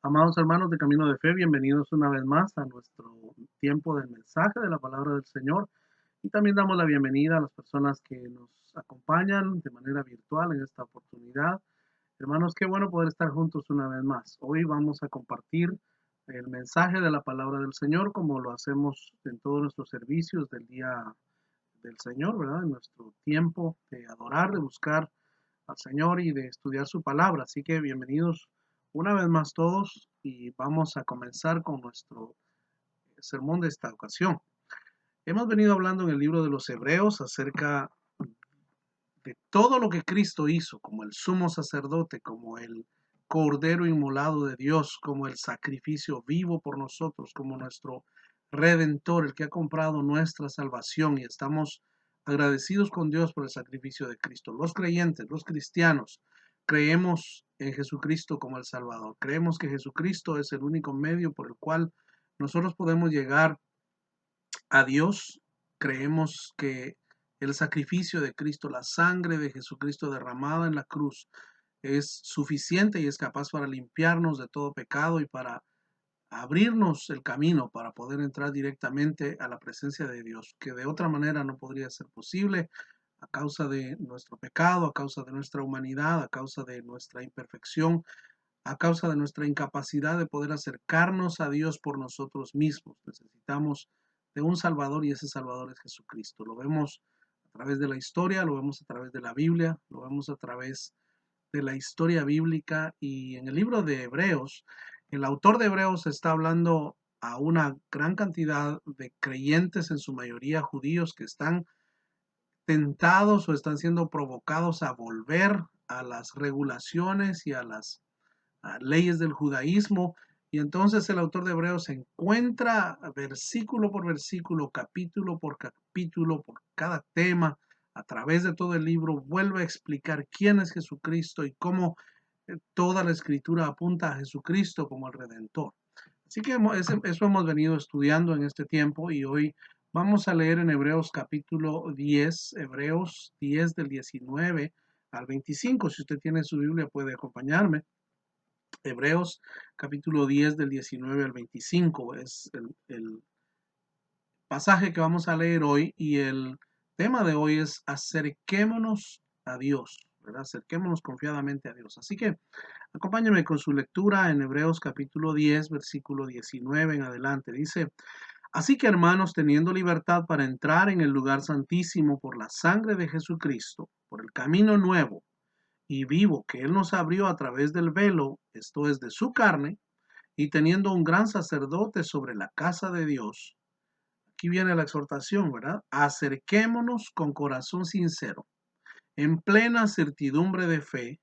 Amados hermanos de Camino de Fe, bienvenidos una vez más a nuestro tiempo del mensaje de la palabra del Señor. Y también damos la bienvenida a las personas que nos acompañan de manera virtual en esta oportunidad. Hermanos, qué bueno poder estar juntos una vez más. Hoy vamos a compartir el mensaje de la palabra del Señor como lo hacemos en todos nuestros servicios del día del Señor, ¿verdad? En nuestro tiempo de adorar, de buscar al Señor y de estudiar su palabra. Así que bienvenidos una vez más todos y vamos a comenzar con nuestro sermón de esta ocasión. Hemos venido hablando en el libro de los Hebreos acerca de todo lo que Cristo hizo como el sumo sacerdote, como el cordero inmolado de Dios, como el sacrificio vivo por nosotros, como nuestro redentor, el que ha comprado nuestra salvación, y estamos agradecidos con Dios por el sacrificio de Cristo. Los creyentes, los cristianos, creemos en Jesucristo como el Salvador. Creemos que Jesucristo es el único medio por el cual nosotros podemos llegar a Dios. Creemos que el sacrificio de Cristo, la sangre de Jesucristo derramada en la cruz, es suficiente y es capaz para limpiarnos de todo pecado y para abrirnos el camino para poder entrar directamente a la presencia de Dios, que de otra manera no podría ser posible a causa de nuestro pecado, a causa de nuestra humanidad, a causa de nuestra imperfección, a causa de nuestra incapacidad de poder acercarnos a Dios por nosotros mismos. Necesitamos de un Salvador y ese Salvador es Jesucristo. Lo vemos a través de la historia, lo vemos a través de la Biblia, lo vemos a través de la historia bíblica, y en el libro de Hebreos, el autor de Hebreos está hablando a una gran cantidad de creyentes, en su mayoría judíos, que están tentados o están siendo provocados a volver a las regulaciones y a las leyes del judaísmo. Y entonces el autor de Hebreos se encuentra versículo por versículo, capítulo por capítulo, por cada tema, a través de todo el libro, vuelve a explicar quién es Jesucristo y cómo toda la escritura apunta a Jesucristo como el Redentor. Así que eso hemos venido estudiando en este tiempo, y hoy vamos a leer en Hebreos capítulo 10, Hebreos 10 del 19 al 25. Si usted tiene su Biblia puede acompañarme. Hebreos capítulo 10 del 19 al 25 es el pasaje que vamos a leer hoy, y el tema de hoy es acerquémonos a Dios, ¿verdad? Acerquémonos confiadamente a Dios. Así que acompáñenme con su lectura en Hebreos capítulo 10, versículo 19 en adelante. Dice: así que, hermanos, teniendo libertad para entrar en el lugar santísimo por la sangre de Jesucristo, por el camino nuevo y vivo que Él nos abrió a través del velo, esto es, de su carne, y teniendo un gran sacerdote sobre la casa de Dios. Aquí viene la exhortación, ¿verdad? Acerquémonos con corazón sincero, en plena certidumbre de fe,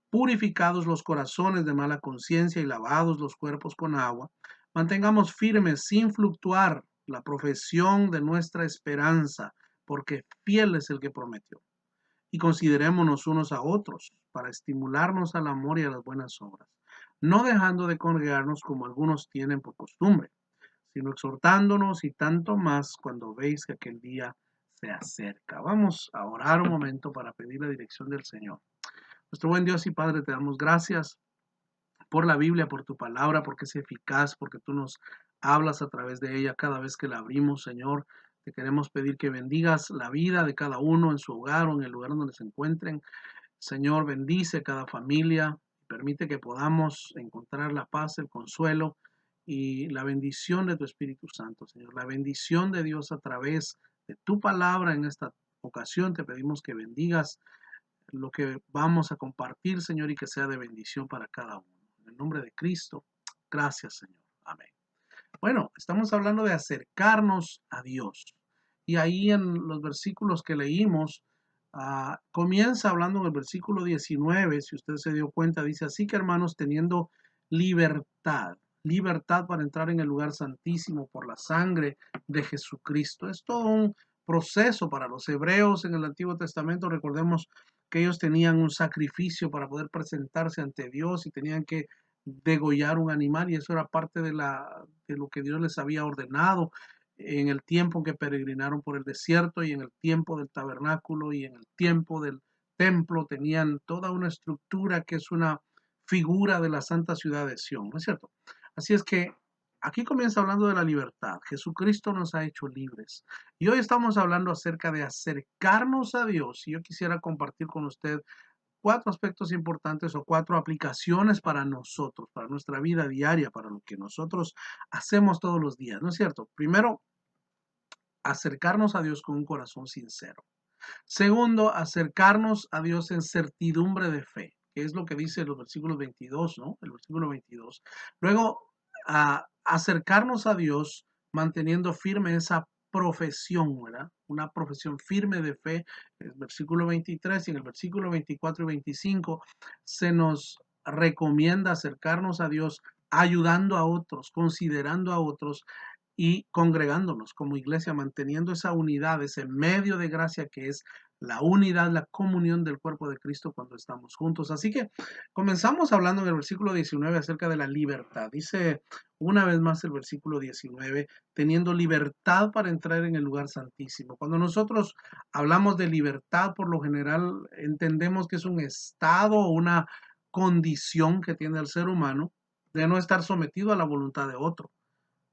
purificados los corazones de mala conciencia y lavados los cuerpos con agua, mantengamos firmes sin fluctuar la profesión de nuestra esperanza, porque fiel es el que prometió. Y considerémonos unos a otros para estimularnos al amor y a las buenas obras, no dejando de congregarnos como algunos tienen por costumbre, sino exhortándonos, y tanto más cuando veis que aquel día se acerca. Vamos a orar un momento para pedir la dirección del Señor. Nuestro buen Dios y Padre, te damos gracias por la Biblia, por tu palabra, porque es eficaz, porque tú nos hablas a través de ella cada vez que la abrimos, Señor. Te queremos pedir que bendigas la vida de cada uno en su hogar o en el lugar donde se encuentren. Señor, bendice cada familia, permite que podamos encontrar la paz, el consuelo y la bendición de tu Espíritu Santo, Señor. La bendición de Dios a través de tu palabra en esta ocasión. Te pedimos que bendigas lo que vamos a compartir, Señor, y que sea de bendición para cada uno. En el nombre de Cristo, gracias, Señor. Amén. Bueno, estamos hablando de acercarnos a Dios. Y ahí en los versículos que leímos, comienza hablando en el versículo 19, si usted se dio cuenta, dice: así que, hermanos, teniendo libertad, libertad para entrar en el lugar santísimo por la sangre de Jesucristo. Es todo un proceso para los hebreos en el Antiguo Testamento. Recordemos que ellos tenían un sacrificio para poder presentarse ante Dios y tenían que degollar un animal, y eso era parte de lo que Dios les había ordenado en el tiempo en que peregrinaron por el desierto, y en el tiempo del tabernáculo y en el tiempo del templo. Tenían toda una estructura que es una figura de la santa ciudad de Sión, ¿no es cierto? Así es que aquí comienza hablando de la libertad. Jesucristo nos ha hecho libres. Y hoy estamos hablando acerca de acercarnos a Dios. Y yo quisiera compartir con usted cuatro aspectos importantes o cuatro aplicaciones para nosotros, para nuestra vida diaria, para lo que nosotros hacemos todos los días, ¿no es cierto? Primero, acercarnos a Dios con un corazón sincero. Segundo, acercarnos a Dios en certidumbre de fe, que es lo que dice los versículos 22, ¿no? El versículo 22. Luego, acercarnos a Dios manteniendo firme esa profesión, ¿verdad? Una profesión firme de fe, el versículo 23 y en el versículo 24 y 25 se nos recomienda acercarnos a Dios ayudando a otros, considerando a otros y congregándonos como iglesia, manteniendo esa unidad, ese medio de gracia que es la unidad, la comunión del cuerpo de Cristo cuando estamos juntos. Así que comenzamos hablando en el versículo 19 acerca de la libertad. Dice una vez más el versículo 19, teniendo libertad para entrar en el lugar santísimo. Cuando nosotros hablamos de libertad, por lo general entendemos que es un estado o una condición que tiene el ser humano de no estar sometido a la voluntad de otro.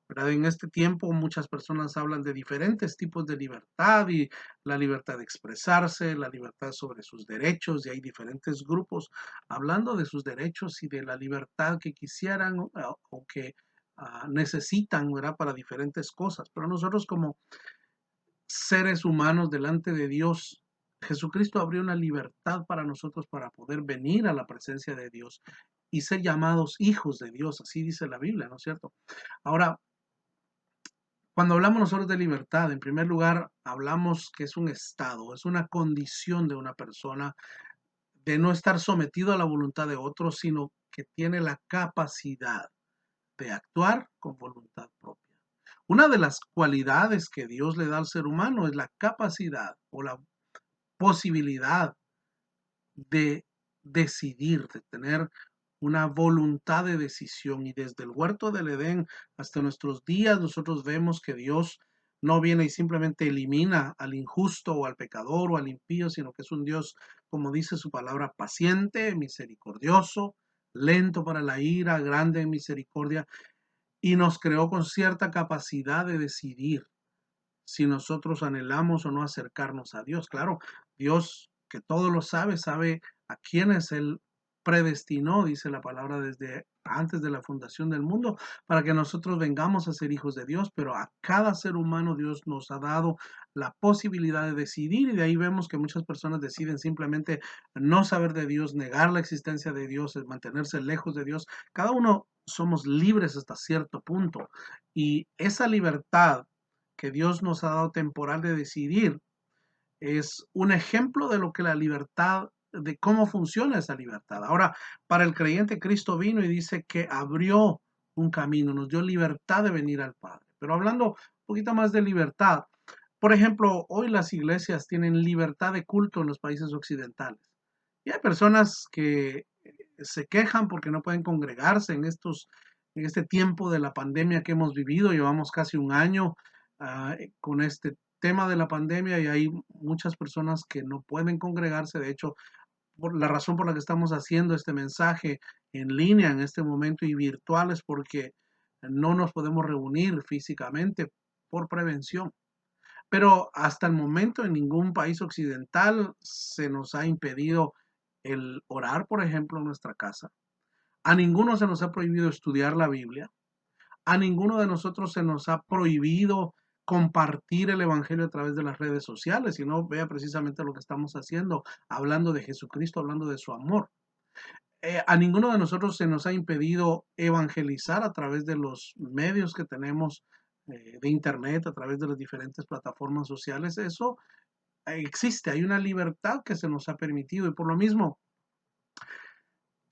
¿Verdad? En este tiempo muchas personas hablan de diferentes tipos de libertad y la libertad de expresarse, la libertad sobre sus derechos y hay diferentes grupos hablando de sus derechos y de la libertad que quisieran o que necesitan, ¿verdad? Para diferentes cosas. Pero nosotros como seres humanos delante de Dios, Jesucristo abrió una libertad para nosotros para poder venir a la presencia de Dios y ser llamados hijos de Dios, así dice la Biblia, ¿no es cierto? Ahora, cuando hablamos nosotros de libertad, en primer lugar, hablamos que es un estado, es una condición de una persona de no estar sometido a la voluntad de otros, sino que tiene la capacidad de actuar con voluntad propia. Una de las cualidades que Dios le da al ser humano es la capacidad o la posibilidad de decidir, de tener una voluntad de decisión. Y desde el huerto del Edén hasta nuestros días, nosotros vemos que Dios no viene y simplemente elimina al injusto o al pecador o al impío, sino que es un Dios, como dice su palabra, paciente, misericordioso, lento para la ira, grande en misericordia, y nos creó con cierta capacidad de decidir si nosotros anhelamos o no acercarnos a Dios. Claro, Dios que todo lo sabe, sabe a quienes Él predestinó, dice la palabra, desde antes de la fundación del mundo, para que nosotros vengamos a ser hijos de Dios, pero a cada ser humano Dios nos ha dado la posibilidad de decidir y de ahí vemos que muchas personas deciden simplemente no saber de Dios, negar la existencia de Dios, mantenerse lejos de Dios. Cada uno somos libres hasta cierto punto y esa libertad que Dios nos ha dado temporal de decidir, es un ejemplo de lo que la libertad, de cómo funciona esa libertad. Ahora, para el creyente, Cristo vino y dice que abrió un camino, nos dio libertad de venir al Padre. Pero hablando un poquito más de libertad, por ejemplo, hoy las iglesias tienen libertad de culto en los países occidentales. Y hay personas que se quejan porque no pueden congregarse en este tiempo de la pandemia que hemos vivido. Llevamos casi un año con este tema de la pandemia y hay muchas personas que no pueden congregarse. De hecho, por la razón por la que estamos haciendo este mensaje en línea en este momento y virtual es porque no nos podemos reunir físicamente por prevención. Pero hasta el momento en ningún país occidental se nos ha impedido el orar, por ejemplo, en nuestra casa. A ninguno se nos ha prohibido estudiar la Biblia. A ninguno de nosotros se nos ha prohibido compartir el Evangelio a través de las redes sociales, sino vea precisamente lo que estamos haciendo, hablando de Jesucristo, hablando de su amor. A ninguno de nosotros se nos ha impedido evangelizar a través de los medios que tenemos de Internet, a través de las diferentes plataformas sociales. Eso existe, hay una libertad que se nos ha permitido y por lo mismo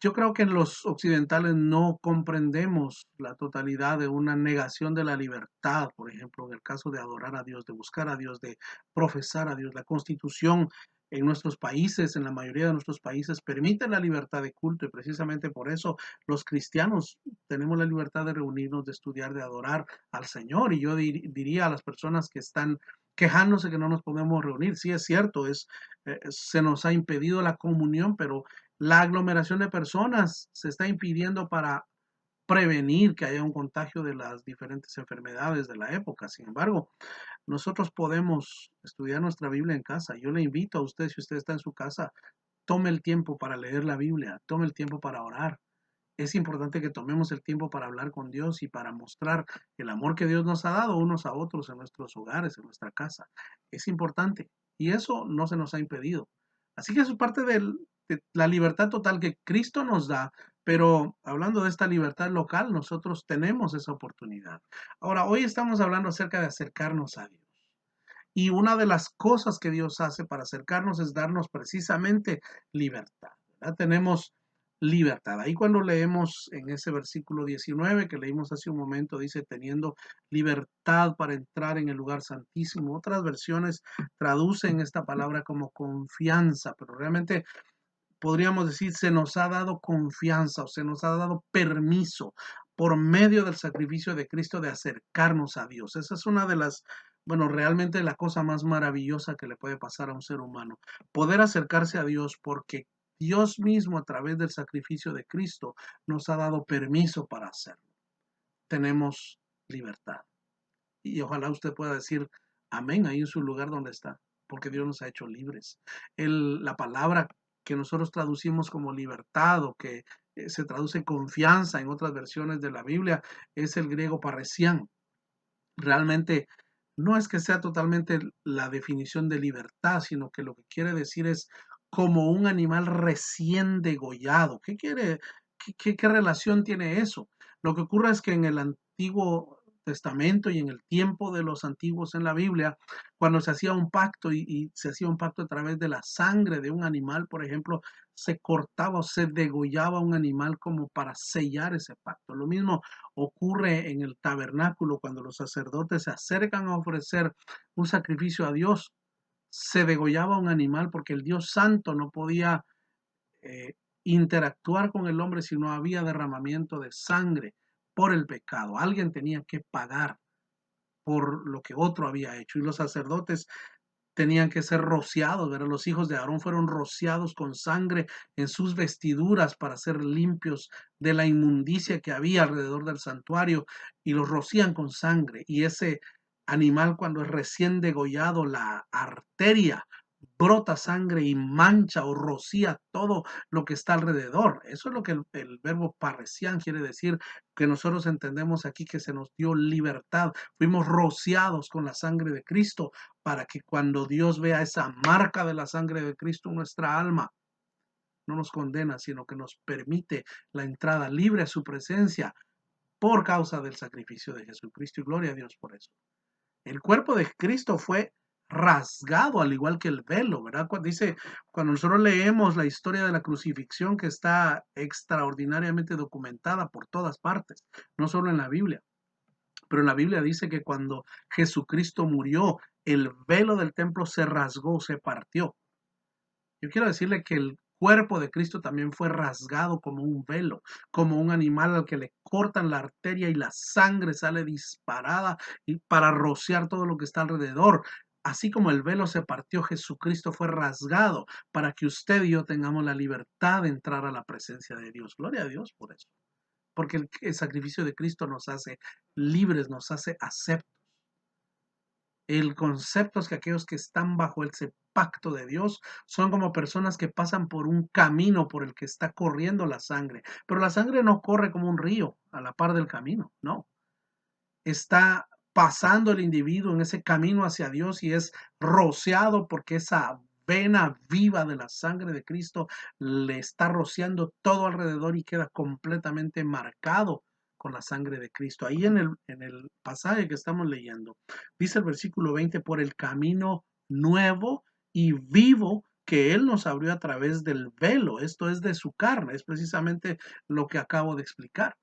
yo creo que los occidentales no comprendemos la totalidad de una negación de la libertad, por ejemplo, en el caso de adorar a Dios, de buscar a Dios, de profesar a Dios. La Constitución en nuestros países, en la mayoría de nuestros países, permite la libertad de culto y precisamente por eso los cristianos tenemos la libertad de reunirnos, de estudiar, de adorar al Señor. Y yo diría a las personas que están quejándose que no nos podemos reunir, sí es cierto, se nos ha impedido la comunión, pero La aglomeración de personas se está impidiendo para prevenir que haya un contagio de las diferentes enfermedades de la época. Sin embargo, nosotros podemos estudiar nuestra Biblia en casa. Yo le invito a usted, si usted está en su casa, tome el tiempo para leer la Biblia, tome el tiempo para orar. Es importante que tomemos el tiempo para hablar con Dios y para mostrar el amor que Dios nos ha dado unos a otros en nuestros hogares, en nuestra casa. Es importante y eso no se nos ha impedido. Así que eso es parte de la libertad total que Cristo nos da, pero hablando de esta libertad local, nosotros tenemos esa oportunidad. Ahora, hoy estamos hablando acerca de acercarnos a Dios. Y una de las cosas que Dios hace para acercarnos es darnos precisamente libertad, ¿verdad? Tenemos libertad. Ahí cuando leemos en ese versículo 19 que leímos hace un momento, dice, teniendo libertad para entrar en el lugar santísimo. Otras versiones traducen esta palabra como confianza, pero realmente podríamos decir, se nos ha dado confianza o se nos ha dado permiso por medio del sacrificio de Cristo de acercarnos a Dios. Esa es una de las, bueno, realmente la cosa más maravillosa que le puede pasar a un ser humano. Poder acercarse a Dios porque Dios mismo a través del sacrificio de Cristo nos ha dado permiso para hacerlo. Tenemos libertad. Y ojalá usted pueda decir amén ahí en su lugar donde está, porque Dios nos ha hecho libres. La palabra que nosotros traducimos como libertad o que se traduce confianza en otras versiones de la Biblia es el griego parresián. Realmente no es que sea totalmente la definición de libertad, sino que lo que quiere decir es como un animal recién degollado. ¿Qué quiere? ¿Qué relación tiene eso? Lo que ocurre es que en el Antiguo Testamento y en el tiempo de los antiguos en la Biblia, cuando se hacía un pacto y se hacía un pacto a través de la sangre de un animal, por ejemplo, se cortaba o se degollaba un animal como para sellar ese pacto. Lo mismo ocurre en el tabernáculo cuando los sacerdotes se acercan a ofrecer un sacrificio a Dios. Se degollaba un animal porque el Dios Santo no podía eh, interactuar con el hombre si no había derramamiento de sangre por el pecado. Alguien tenía que pagar por lo que otro había hecho y los sacerdotes tenían que ser rociados, ¿verdad? Los hijos de Aarón fueron rociados con sangre en sus vestiduras para ser limpios de la inmundicia que había alrededor del santuario y los rocían con sangre. Y ese animal cuando es recién degollado, la arteria brota sangre y mancha o rocía todo lo que está alrededor. Eso es lo que el verbo parresián quiere decir, que nosotros entendemos aquí que se nos dio libertad. Fuimos rociados con la sangre de Cristo para que cuando Dios vea esa marca de la sangre de Cristo en nuestra alma, no nos condena, sino que nos permite la entrada libre a su presencia por causa del sacrificio de Jesucristo. Y gloria a Dios por eso. El cuerpo de Cristo fue rasgado al igual que el velo, ¿verdad? Dice, cuando nosotros leemos la historia de la crucifixión que está extraordinariamente documentada por todas partes, no solo en la Biblia, pero en la Biblia dice que cuando Jesucristo murió, el velo del templo se rasgó, se partió. Yo quiero decirle que el cuerpo de Cristo también fue rasgado como un velo, como un animal al que le cortan la arteria y la sangre sale disparada y para rociar todo lo que está alrededor. Así como el velo se partió, Jesucristo fue rasgado para que usted y yo tengamos la libertad de entrar a la presencia de Dios. Gloria a Dios por eso. Porque el sacrificio de Cristo nos hace libres, nos hace aceptos. El concepto es que aquellos que están bajo ese pacto de Dios son como personas que pasan por un camino por el que está corriendo la sangre, pero la sangre no corre como un río a la par del camino, no. Está pasando el individuo en ese camino hacia Dios y es rociado porque esa vena viva de la sangre de Cristo le está rociando todo alrededor y queda completamente marcado con la sangre de Cristo. Ahí en el pasaje que estamos leyendo, dice el versículo 20, por el camino nuevo y vivo que Él nos abrió a través del velo, esto es de su carne, es precisamente lo que acabo de explicar.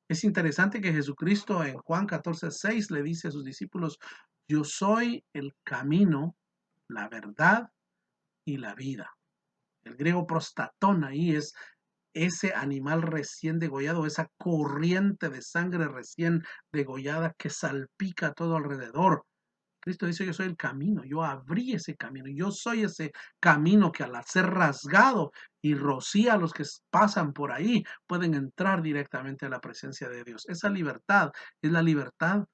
Es interesante que Jesucristo en Juan 14:6 le dice a sus discípulos, yo soy el camino, la verdad y la vida. El griego prostatón ahí es ese animal recién degollado, esa corriente de sangre recién degollada que salpica todo alrededor. Cristo dice, yo soy el camino, yo abrí ese camino, yo soy ese camino que al ser rasgado y rocía a los que pasan por ahí, pueden entrar directamente a la presencia de Dios. Esa libertad es la libertad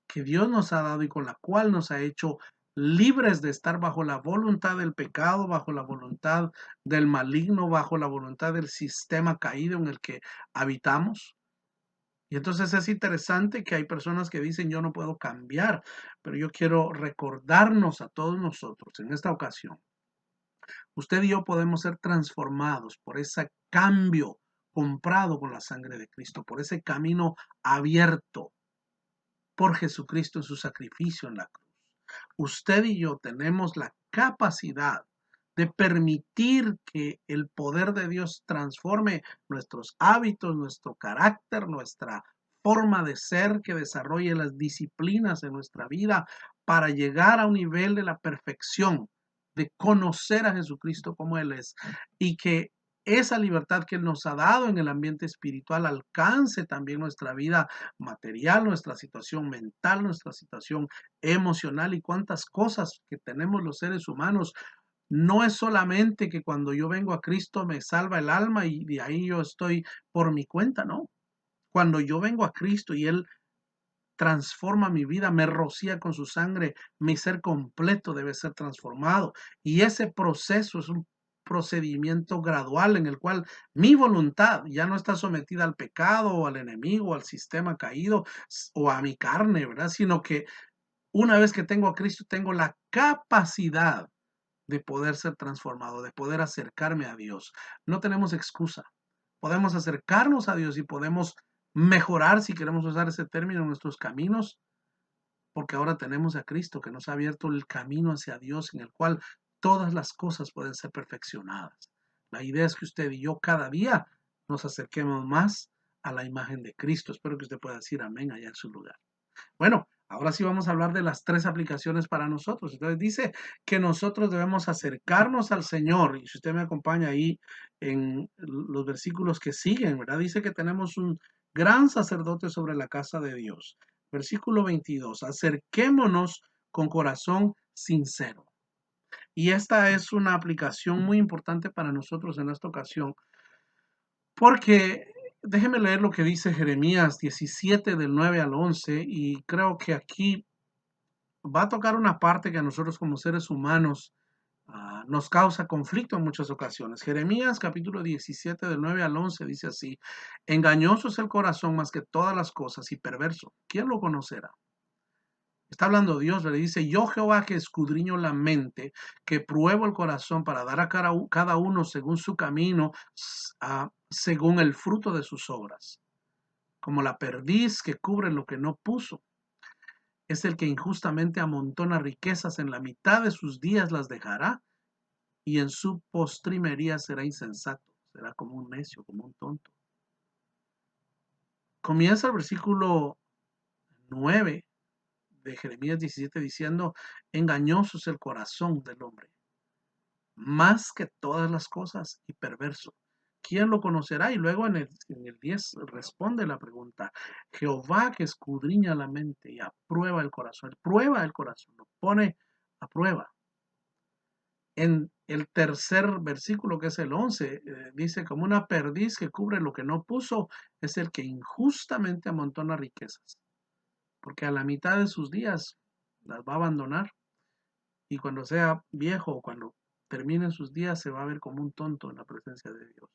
que Dios nos ha dado y con la cual nos ha hecho libres de estar bajo la voluntad del pecado, bajo la voluntad del maligno, bajo la voluntad del sistema caído en el que habitamos. Y entonces es interesante que hay personas que dicen yo no puedo cambiar, pero yo quiero recordarnos a todos nosotros en esta ocasión. Usted y yo podemos ser transformados por ese cambio comprado con la sangre de Cristo, por ese camino abierto por Jesucristo en su sacrificio en la cruz. Usted y yo tenemos la capacidad de permitir que el poder de Dios transforme nuestros hábitos, nuestro carácter, nuestra forma de ser, que desarrolle las disciplinas en nuestra vida para llegar a un nivel de la perfección, de conocer a Jesucristo como Él es y que esa libertad que Él nos ha dado en el ambiente espiritual alcance también nuestra vida material, nuestra situación mental, nuestra situación emocional y cuántas cosas que tenemos los seres humanos. No es solamente que cuando yo vengo a Cristo me salva el alma y de ahí yo estoy por mi cuenta, no. Cuando yo vengo a Cristo y Él transforma mi vida, me rocía con su sangre, mi ser completo debe ser transformado. Y ese proceso es un procedimiento gradual en el cual mi voluntad ya no está sometida al pecado o al enemigo, o al sistema caído o a mi carne, ¿verdad? Sino que una vez que tengo a Cristo, tengo la capacidad de poder ser transformado, de poder acercarme a Dios. No tenemos excusa. Podemos acercarnos a Dios y podemos mejorar, si queremos usar ese término, nuestros caminos, porque ahora tenemos a Cristo que nos ha abierto el camino hacia Dios en el cual todas las cosas pueden ser perfeccionadas. La idea es que usted y yo cada día nos acerquemos más a la imagen de Cristo. Espero que usted pueda decir amén allá en su lugar. Bueno, ahora sí vamos a hablar de las tres aplicaciones para nosotros. Entonces dice que nosotros debemos acercarnos al Señor. Y si usted me acompaña ahí en los versículos que siguen, ¿verdad? Dice que tenemos un gran sacerdote sobre la casa de Dios. Versículo 22, acerquémonos con corazón sincero. Y esta es una aplicación muy importante para nosotros en esta ocasión, porque déjeme leer lo que dice Jeremías 17 del 9 al 11 y creo que aquí va a tocar una parte que a nosotros como seres humanos nos causa conflicto en muchas ocasiones. Jeremías capítulo 17 del 9 al 11 dice así, engañoso es el corazón más que todas las cosas y perverso. ¿Quién lo conocerá? Está hablando Dios, le dice, yo Jehová que escudriño la mente, que pruebo el corazón para dar a cada uno según su camino, según el fruto de sus obras. Como la perdiz que cubre lo que no puso. Es el que injustamente amontona riquezas, en la mitad de sus días las dejará, y en su postrimería será insensato, será como un necio, como un tonto. Comienza el versículo 9 de Jeremías 17 diciendo, engañoso es el corazón del hombre, más que todas las cosas y perverso. ¿Quién lo conocerá? Y luego en el 10 responde la pregunta, Jehová que escudriña la mente y aprueba el corazón, prueba el corazón, lo pone a prueba. En el tercer versículo, que es el 11, dice, como una perdiz que cubre lo que no puso, es el que injustamente amontona riquezas, porque a la mitad de sus días las va a abandonar y cuando sea viejo o cuando terminen sus días se va a ver como un tonto en la presencia de Dios.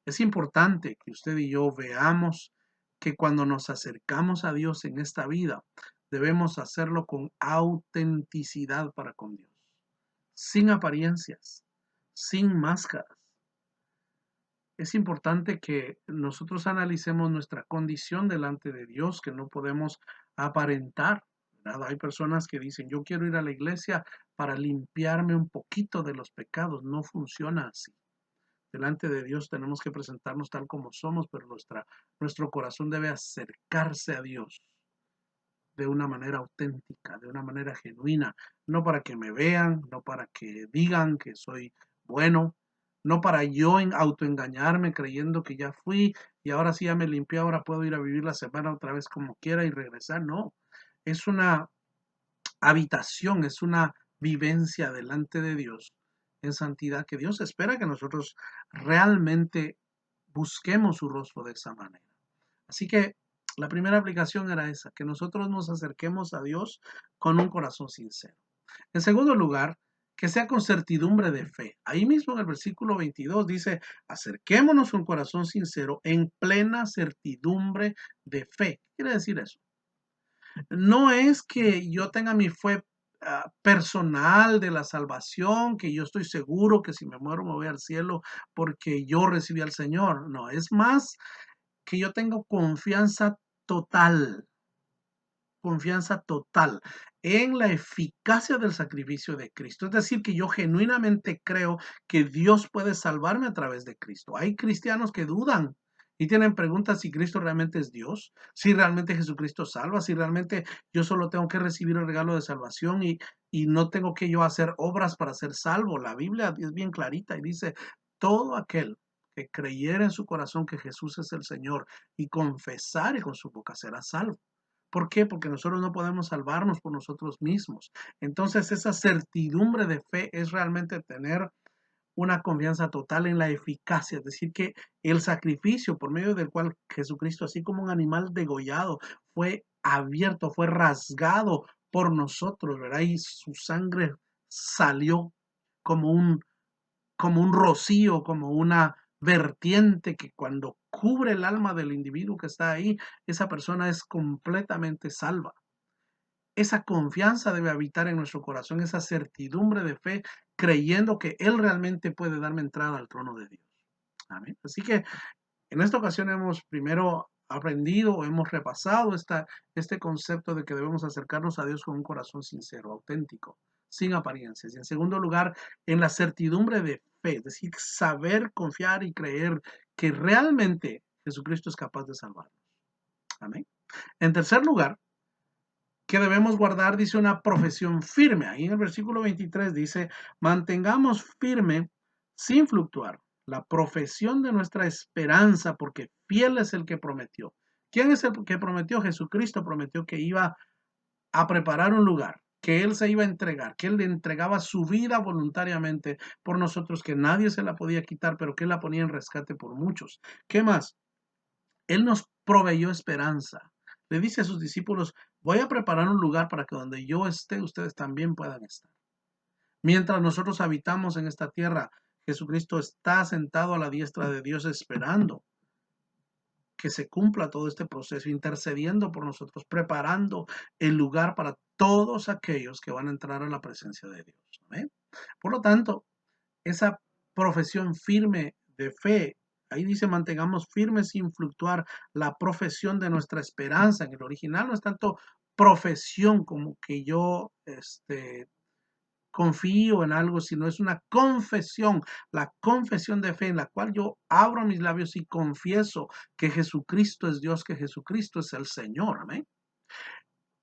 Es importante que usted y yo veamos que cuando nos acercamos a Dios en esta vida, debemos hacerlo con autenticidad para con Dios, sin apariencias, sin máscaras. Es importante que nosotros analicemos nuestra condición delante de Dios, que no podemos aparentar, ¿verdad? Hay personas que dicen, yo quiero ir a la iglesia para limpiarme un poquito de los pecados. No funciona así. Delante de Dios tenemos que presentarnos tal como somos, pero nuestro corazón debe acercarse a Dios de una manera auténtica, de una manera genuina, no para que me vean, no para que digan que soy bueno, no para yo autoengañarme creyendo que ya fui y ahora sí ya me limpié, ahora puedo ir a vivir la semana otra vez como quiera y regresar. No, es una habitación, es una vivencia delante de Dios en santidad, que Dios espera que nosotros realmente busquemos su rostro de esa manera. Así que la primera aplicación era esa, que nosotros nos acerquemos a Dios con un corazón sincero. En segundo lugar, que sea con certidumbre de fe. Ahí mismo en el versículo 22 dice, acerquémonos con corazón sincero en plena certidumbre de fe. ¿Qué quiere decir eso? No es que yo tenga mi fe personal de la salvación, que yo estoy seguro que si me muero me voy al cielo porque yo recibí al Señor. No, es más que yo tengo confianza total en la eficacia del sacrificio de Cristo. Es decir, que yo genuinamente creo que Dios puede salvarme a través de Cristo. Hay cristianos que dudan y tienen preguntas si Cristo realmente es Dios, si realmente Jesucristo salva, si realmente yo solo tengo que recibir el regalo de salvación y no tengo que yo hacer obras para ser salvo. La Biblia es bien clarita y dice, todo aquel que creyera en su corazón que Jesús es el Señor y confesare con su boca será salvo. ¿Por qué? Porque nosotros no podemos salvarnos por nosotros mismos. Entonces, esa certidumbre de fe es realmente tener una confianza total en la eficacia, es decir, que el sacrificio por medio del cual Jesucristo, así como un animal degollado, fue abierto, fue rasgado por nosotros, ¿verdad? Y su sangre salió como un rocío, como una vertiente que cuando cubre el alma del individuo que está ahí, esa persona es completamente salva. Esa confianza debe habitar en nuestro corazón, esa certidumbre de fe, creyendo que Él realmente puede darme entrada al trono de Dios. Amén. Así que en esta ocasión hemos primero aprendido o hemos repasado este concepto de que debemos acercarnos a Dios con un corazón sincero, auténtico, sin apariencias. Y en segundo lugar, en la certidumbre de fe, es decir, saber, confiar y creer que realmente Jesucristo es capaz de salvarnos. Amén. En tercer lugar, que debemos guardar, dice, una profesión firme. Ahí en el versículo 23 dice, mantengamos firme sin fluctuar la profesión de nuestra esperanza, porque fiel es el que prometió. ¿Quién es el que prometió? Jesucristo prometió que iba a preparar un lugar, que Él se iba a entregar, que Él le entregaba su vida voluntariamente por nosotros, que nadie se la podía quitar, pero que Él la ponía en rescate por muchos. ¿Qué más? Él nos proveyó esperanza. Le dice a sus discípulos, voy a preparar un lugar para que donde yo esté, ustedes también puedan estar. Mientras nosotros habitamos en esta tierra, Jesucristo está sentado a la diestra de Dios esperando que se cumpla todo este proceso, intercediendo por nosotros, preparando el lugar para todos aquellos que van a entrar a la presencia de Dios. ¿Amén? Por lo tanto, esa profesión firme de fe, ahí dice mantengamos firmes sin fluctuar la profesión de nuestra esperanza. En el original no es tanto profesión como que yo confío en algo, sino es una confesión, la confesión de fe en la cual yo abro mis labios y confieso que Jesucristo es Dios, que Jesucristo es el Señor. Amén.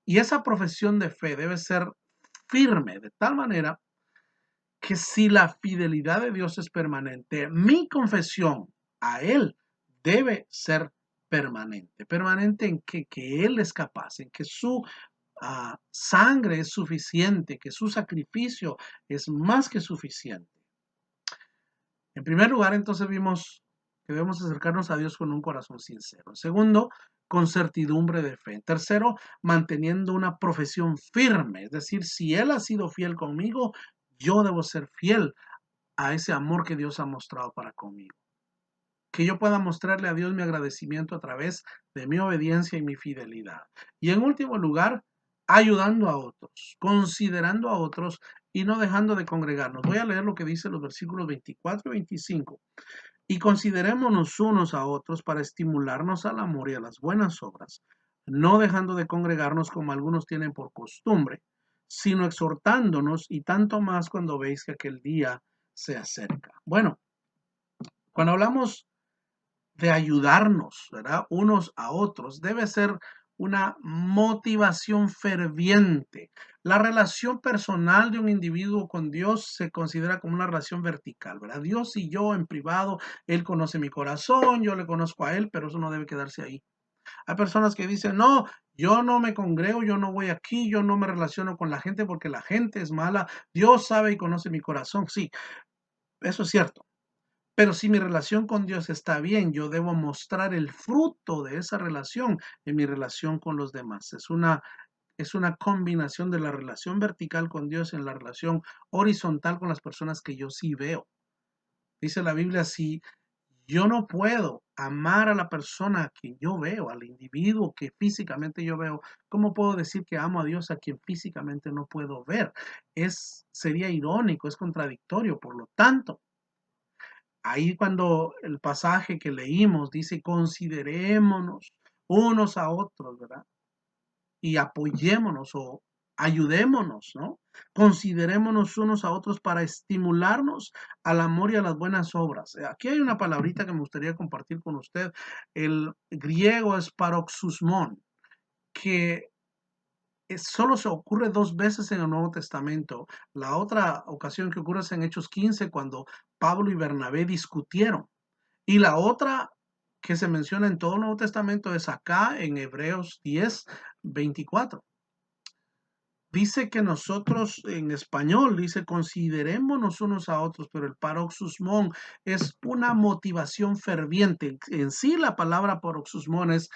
Y esa profesión de fe debe ser firme, de tal manera que si la fidelidad de Dios es permanente, mi confesión a Él debe ser permanente. Permanente en que Él es capaz, en que su sangre es suficiente, que su sacrificio es más que suficiente. En primer lugar, entonces vimos que debemos acercarnos a Dios con un corazón sincero. En segundo, con certidumbre de fe. En tercero, manteniendo una profesión firme. Es decir, si Él ha sido fiel conmigo, yo debo ser fiel a ese amor que Dios ha mostrado para conmigo. Que yo pueda mostrarle a Dios mi agradecimiento a través de mi obediencia y mi fidelidad. Y en último lugar, ayudando a otros, considerando a otros y no dejando de congregarnos. Voy a leer lo que dice los versículos 24 y 25. Y considerémonos unos a otros para estimularnos al amor y a las buenas obras, no dejando de congregarnos como algunos tienen por costumbre, sino exhortándonos y tanto más cuando veis que aquel día se acerca. Bueno, cuando hablamos de ayudarnos, ¿verdad? Unos a otros, debe ser una motivación ferviente. La relación personal de un individuo con Dios se considera como una relación vertical, ¿verdad? Dios y yo en privado, Él conoce mi corazón, yo le conozco a Él, pero eso no debe quedarse ahí. Hay personas que dicen, no, Yo no me congrego, yo no voy aquí, yo no me relaciono con la gente porque la gente es mala. Dios sabe y conoce mi corazón. Sí, eso es cierto. Pero si mi relación con Dios está bien, yo debo mostrar el fruto de esa relación en mi relación con los demás. Es una combinación de la relación vertical con Dios en la relación horizontal con las personas que yo sí veo. Dice la Biblia, si yo no puedo amar a la persona a quien yo veo, al individuo que físicamente yo veo, ¿cómo puedo decir que amo a Dios a quien físicamente no puedo ver? Sería irónico, es contradictorio. Por lo tanto, ahí cuando el pasaje que leímos dice, considerémonos unos a otros, ¿verdad? Y apoyémonos o ayudémonos, ¿no? Considerémonos unos a otros para estimularnos al amor y a las buenas obras. Aquí hay una palabrita que me gustaría compartir con usted. El griego es paroxusmon, que solo se ocurre dos veces en el Nuevo Testamento. La otra ocasión que ocurre es en Hechos 15, cuando Pablo y Bernabé discutieron. Y la otra que se menciona en todo el Nuevo Testamento es acá en Hebreos 10:24. Dice que nosotros, en español, dice considerémonos unos a otros, pero el paroxusmón es una motivación ferviente. En sí, la palabra paroxusmón es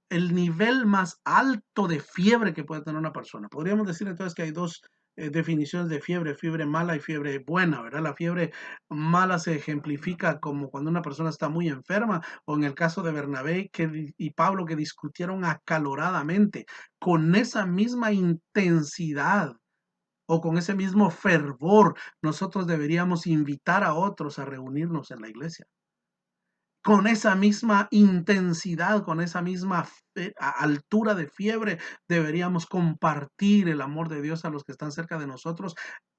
el nivel más alto de fiebre que puede tener una persona. Podríamos decir entonces que hay dos definiciones de fiebre mala y fiebre buena, ¿verdad? La fiebre mala se ejemplifica como cuando una persona está muy enferma, o en el caso de Bernabé y Pablo, que discutieron acaloradamente con esa misma intensidad o con ese mismo fervor. Nosotros deberíamos invitar a otros a reunirnos en la iglesia. Con esa misma intensidad, con esa misma altura de fiebre, deberíamos compartir el amor de Dios a los que están cerca de nosotros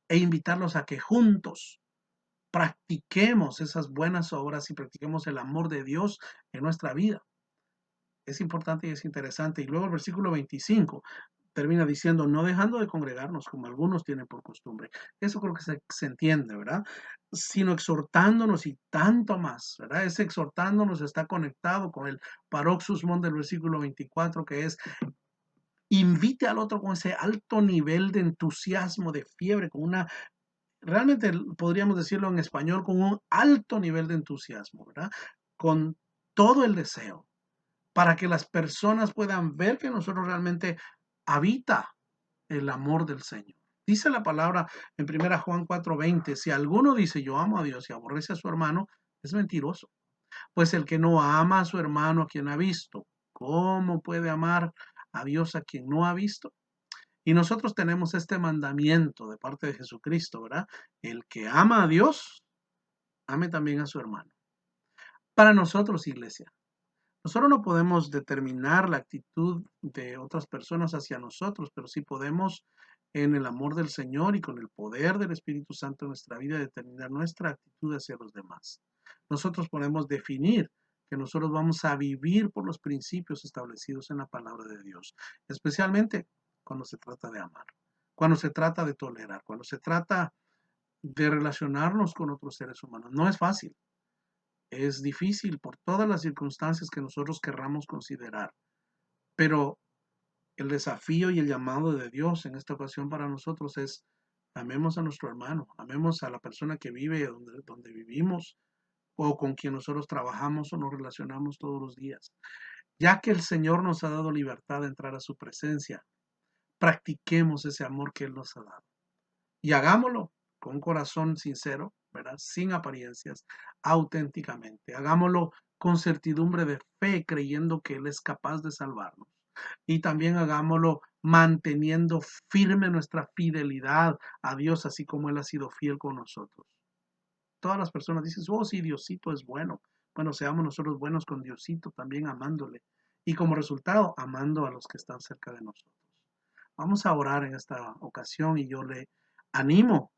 e invitarlos a que juntos practiquemos esas buenas obras y practiquemos el amor de Dios en nuestra vida. Es importante y es interesante. Y luego el versículo 25 termina diciendo, no dejando de congregarnos como algunos tienen por costumbre. Eso creo que se entiende, ¿verdad? Sino exhortándonos y tanto más, ¿verdad? Ese exhortándonos está conectado con el paroxusmon del versículo 24, que es invite al otro con ese alto nivel de entusiasmo, de fiebre, realmente podríamos decirlo en español, con un alto nivel de entusiasmo, ¿verdad? Con todo el deseo, para que las personas puedan ver que nosotros realmente habita el amor del Señor. Dice la palabra en 1 Juan 4:20, si alguno dice yo amo a Dios y aborrece a su hermano, es mentiroso. Pues el que no ama a su hermano a quien ha visto, ¿cómo puede amar a Dios a quien no ha visto? Y nosotros tenemos este mandamiento de parte de Jesucristo, ¿verdad? El que ama a Dios, ame también a su hermano. Para nosotros, iglesia, nosotros no podemos determinar la actitud de otras personas hacia nosotros, pero sí podemos, en el amor del Señor y con el poder del Espíritu Santo en nuestra vida, determinar nuestra actitud hacia los demás. Nosotros podemos definir que nosotros vamos a vivir por los principios establecidos en la palabra de Dios, especialmente cuando se trata de amar, cuando se trata de tolerar, cuando se trata de relacionarnos con otros seres humanos. No es fácil. Es difícil por todas las circunstancias que nosotros querramos considerar, pero el desafío y el llamado de Dios en esta ocasión para nosotros es amemos a nuestro hermano, amemos a la persona que vive donde vivimos o con quien nosotros trabajamos o nos relacionamos todos los días. Ya que el Señor nos ha dado libertad de entrar a su presencia, practiquemos ese amor que Él nos ha dado y hagámoslo con un corazón sincero, ¿verdad? Sin apariencias, auténticamente. Hagámoslo con certidumbre de fe, creyendo que Él es capaz de salvarnos. Y también hagámoslo manteniendo firme nuestra fidelidad a Dios, así como Él ha sido fiel con nosotros. Todas las personas dicen, oh sí, Diosito es bueno. Bueno, seamos nosotros buenos con Diosito, también amándole. Y como resultado, amando a los que están cerca de nosotros. Vamos a orar en esta ocasión y yo le animo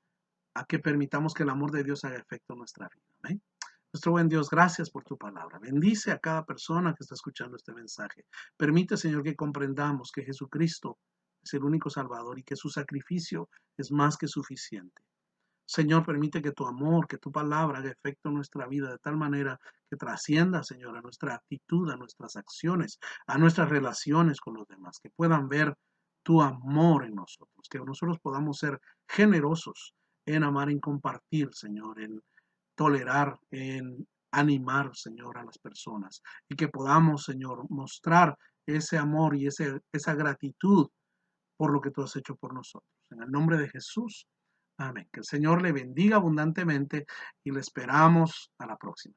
a que permitamos que el amor de Dios haga efecto en nuestra vida. ¿Amén? Nuestro buen Dios, gracias por tu palabra. Bendice a cada persona que está escuchando este mensaje. Permite, Señor, que comprendamos que Jesucristo es el único Salvador y que su sacrificio es más que suficiente. Señor, permite que tu amor, que tu palabra haga efecto en nuestra vida de tal manera que trascienda, Señor, a nuestra actitud, a nuestras acciones, a nuestras relaciones con los demás, que puedan ver tu amor en nosotros, que nosotros podamos ser generosos en amar, en compartir, Señor, en tolerar, en animar, Señor, a las personas y que podamos, Señor, mostrar ese amor y esa gratitud por lo que tú has hecho por nosotros. En el nombre de Jesús. Amén. Que el Señor le bendiga abundantemente y le esperamos a la próxima.